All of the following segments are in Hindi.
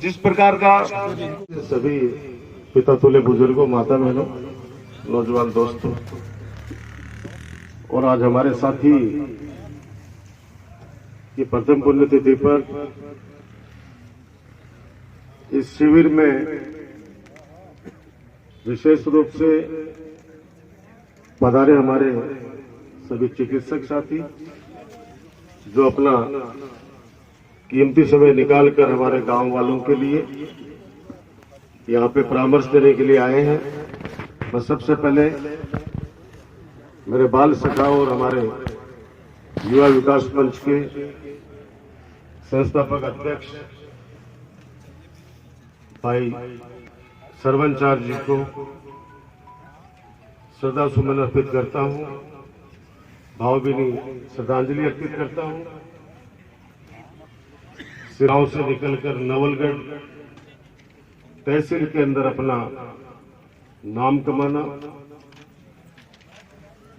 जिस प्रकार का सभी पिता तुल्य बुजुर्गों, माता बहनों, नौजवान दोस्तों और आज हमारे साथी की प्रथम पुण्यतिथि पर इस शिविर में विशेष रूप से पधारे हमारे सभी चिकित्सक साथी जो अपना कीमती समय निकालकर हमारे गांव वालों के लिए यहां पे परामर्श देने के लिए आए हैं। मैं सबसे पहले मेरे बाल सखा और हमारे युवा विकास मंच के संस्थापक अध्यक्ष भाई सरवनचार्य जी को श्रद्धा सुमन अर्पित करता हूं, भावभीनी श्रद्धांजलि अर्पित करता हूं। सिराओं से निकलकर नवलगढ़ तहसील के अंदर अपना नाम कमाना,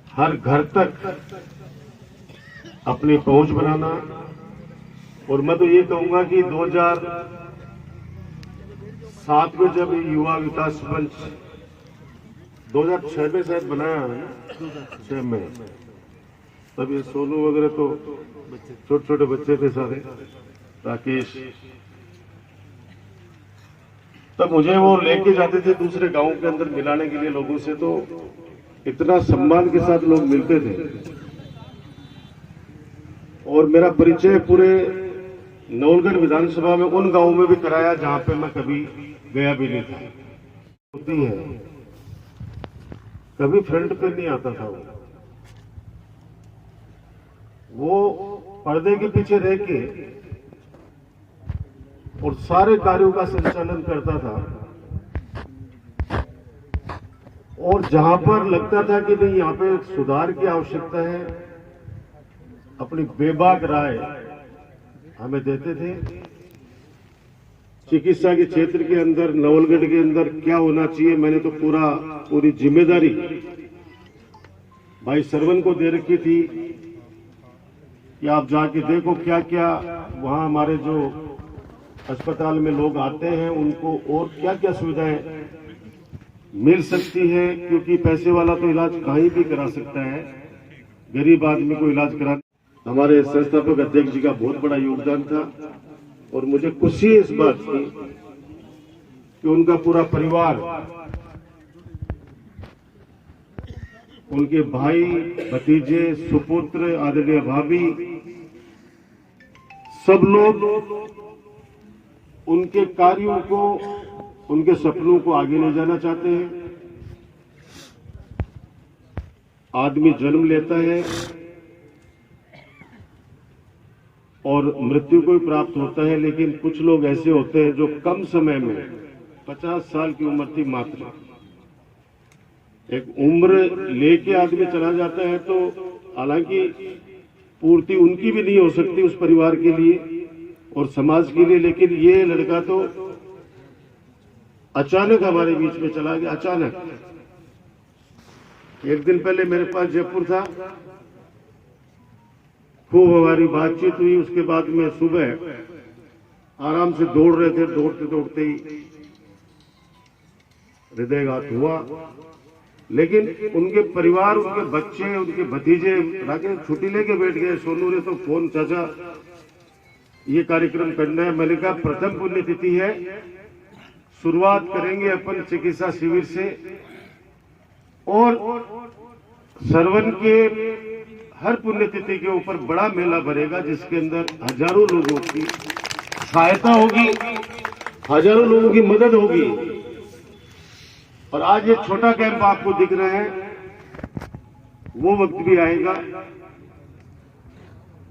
हर घर तक अपनी पहुंच बनाना, और मैं तो ये कहूंगा कि 2007 में जब युवा विकास मंच 2006 में शायद बनाया है, 6 में, तब ये सोनू वगैरह तो छोटे छोटे बच्चे थे सारे, राकेश, तब मुझे वो लेके जाते थे दूसरे गांव के अंदर मिलाने के लिए लोगों से, तो इतना सम्मान के साथ लोग मिलते थे। और मेरा परिचय पूरे नवलगढ़ विधानसभा में उन गांवों में भी कराया जहां पे मैं कभी गया भी नहीं था। होती है, कभी फ्रंट पे नहीं आता था वो पर्दे के पीछे रह के और सारे कार्यों का संचालन करता था। और जहां पर लगता था कि नहीं यहां पे सुधार की आवश्यकता है, अपनी बेबाक राय हमें देते थे। चिकित्सा के क्षेत्र के अंदर, नवलगढ़ के अंदर क्या होना चाहिए, मैंने तो पूरी जिम्मेदारी भाई सरवन को दे रखी थी कि आप जाके देखो क्या क्या वहां हमारे जो अस्पताल में लोग आते हैं उनको और क्या क्या सुविधाएं मिल सकती है, क्योंकि पैसे वाला तो इलाज कहीं भी करा सकता है, गरीब आदमी को इलाज करा। हमारे संस्थापक अध्यक्ष जी का बहुत बड़ा योगदान था और मुझे खुशी है इस बात की कि उनका पूरा परिवार, उनके भाई, भतीजे, सुपुत्र, आदरणीय भाभी, सब लोग उनके कार्यों को, उनके सपनों को आगे ले जाना चाहते हैं। आदमी जन्म लेता है और मृत्यु को भी प्राप्त होता है, लेकिन कुछ लोग ऐसे होते हैं जो कम समय में 50 साल की उम्र थी मात्र, एक उम्र लेके आदमी चला जाता है, तो हालांकि पूर्ति उनकी भी नहीं हो सकती उस परिवार के लिए और समाज के लिए, लेकिन ये लड़का तो अचानक हमारे बीच में चला गया। अचानक एक दिन पहले मेरे पास जयपुर था, खूब हमारी बातचीत हुई। उसके बाद में सुबह आराम से दौड़ रहे थे, दौड़ते दौड़ते ही हृदयघात हुआ। लेकिन उनके परिवार, उनके बच्चे, उनके भतीजे राकेश छुट्टी लेके बैठ गए। सोनू ने तो फोन, चाचा ये कार्यक्रम करना है। मैंने कहा प्रथम पुण्यतिथि है, शुरुआत करेंगे अपन चिकित्सा शिविर से, और सरवन के हर पुण्यतिथि के ऊपर बड़ा मेला भरेगा जिसके अंदर हजारों लोगों की सहायता होगी, हजारों लोगों की मदद होगी। और आज ये छोटा कैंप आपको दिख रहा है, वो वक्त भी आएगा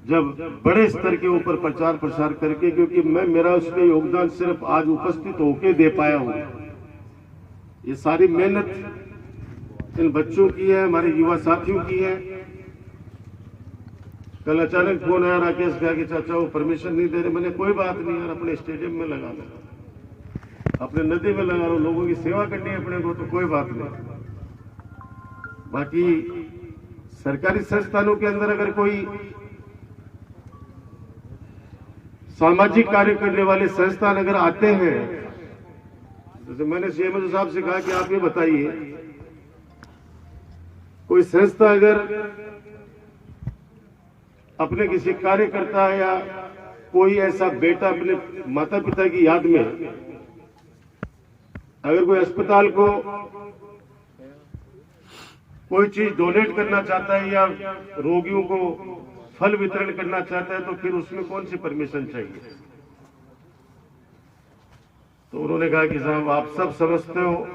जब बड़े स्तर के ऊपर प्रचार प्रसार करके, क्योंकि मेरा उसमें योगदान सिर्फ आज उपस्थित होके दे पाया हूं। ये सारी मेहनत इन बच्चों की है, हमारे युवा साथियों की है। कल अचानक फोन आया, राकेश कहा कि चाचा वो परमिशन नहीं दे रहे। मैंने कोई बात नहीं यार, अपने स्टेडियम में लगा लो, अपने नदी में लगा लो, लोगों की सेवा करनी है अपने को, तो कोई बात नहीं। बाकी सरकारी संस्थानों के अंदर अगर कोई सामाजिक कार्य करने वाले संस्थान अगर आते हैं, जैसे मैंने सीएमओ साहब से कहा कि आप ये बताइए, कोई संस्था अगर अपने किसी कार्यकर्ता या कोई ऐसा बेटा अपने माता पिता की याद में अगर कोई अस्पताल को कोई चीज डोनेट करना चाहता है या रोगियों को फल वितरण करना चाहता है, तो फिर उसमें कौन सी परमिशन चाहिए? तो उन्होंने कहा कि साहब आप सब समझते हो।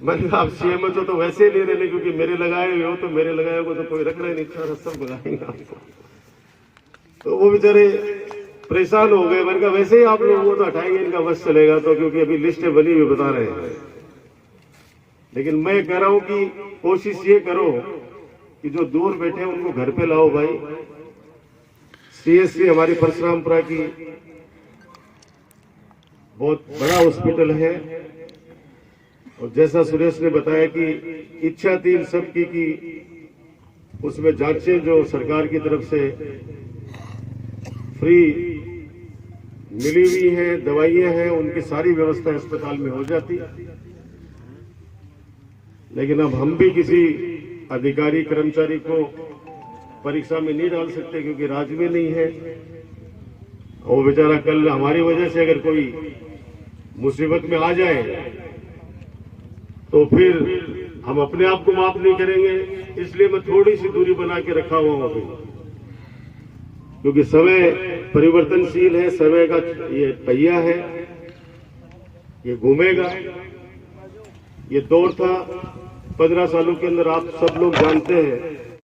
मैंने कहा आप सीएमओ तो वैसे ही ले रहे, क्योंकि मेरे लगाए हुए हो, तो मेरे लगाए हुए तो कोई रख रहा नहीं, सारा सब लगाएंगे आपको। तो वो बेचारे परेशान हो गए। मैंने कहा वैसे ही आप लोगों को तो हटाएंगे, इनका बस चलेगा तो, क्योंकि अभी लिस्ट बनी हुई बता रहे हैं। लेकिन मैं कह रहा हूं कि कोशिश ये करो कि जो दूर बैठे हैं उनको घर पे लाओ भाई। सीएससी हमारी परशुरामपुरा की बहुत बड़ा हॉस्पिटल है, और जैसा सुरेश ने बताया कि इच्छा थी इन सबकी कि उसमें जांचें जो सरकार की तरफ से फ्री मिली हुई हैं, दवाइयां हैं, उनकी सारी व्यवस्था अस्पताल में हो जाती। लेकिन अब हम भी किसी अधिकारी कर्मचारी को परीक्षा में नहीं डाल सकते, क्योंकि राज्य में नहीं है। और वो बेचारा कल हमारी वजह से अगर कोई मुसीबत में आ जाए तो फिर हम अपने आप को माफ नहीं करेंगे। इसलिए मैं थोड़ी सी दूरी बना के रखा हुआ हूं अभी, क्योंकि समय परिवर्तनशील है, समय का ये पहिया है, ये घूमेगा। ये दौर था 15 सालों के अंदर, आप सब लोग जानते हैं